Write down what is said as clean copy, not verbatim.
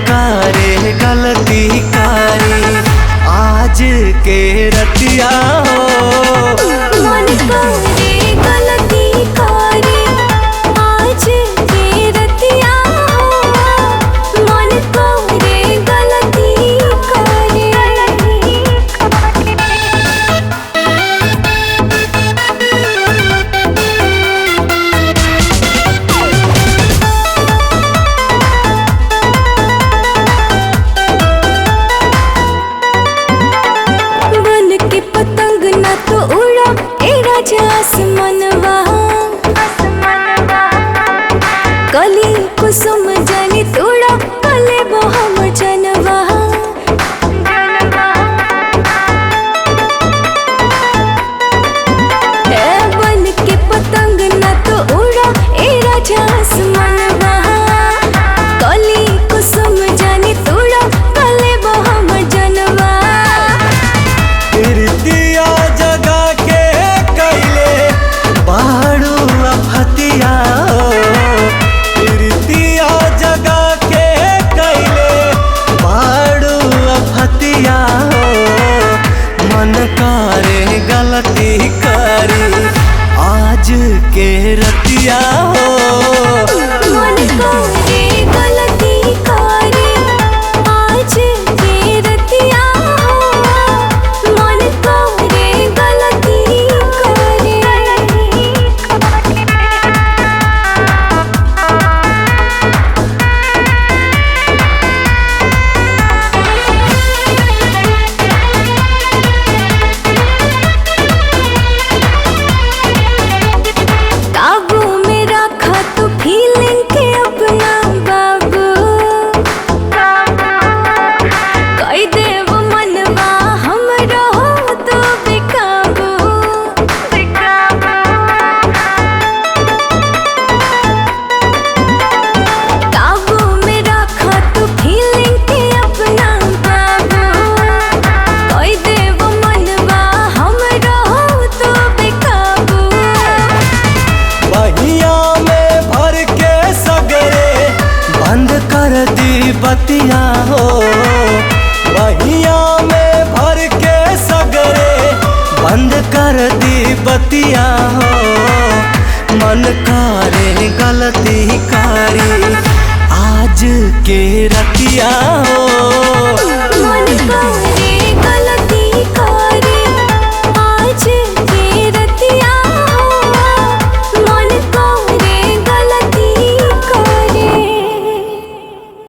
करे गलती कारी आज के रतिया हो। मन करे गलती कारी आज के रतिया हो। मन करे गलती कारी। आसमानवा कली कुसुम जानी तोड़ा कले बहम जनवा। बन के पतंग न तो उड़ा ए राजा आसमानवा। कली कुसुम जानी तोड़ा कले बहम जनवा। जगा के कैले बाड़ू अफतिया हो। जगा के कैले बाड़ू अफतिया हो। मन करे गलती करी आज के रतिया हो। मन करे गलती कारी आज के रतिया हो। मन करे गलती कारी। काबू में रखा तो फीलिंग के अपना बाबू। कई देव मनवा हम रहो तो बेकाबू। काबू में रखा तो फीलिंग के अपना बाबू। कई देव मनवा हम रहो तो बेकाबू। बहिया में भर के सगरे बंद कर दी बतिया हो। बहिया में भर के सगरे बंद कर दी बतिया हो। मन करे गलती कारी आज के रतिया हो।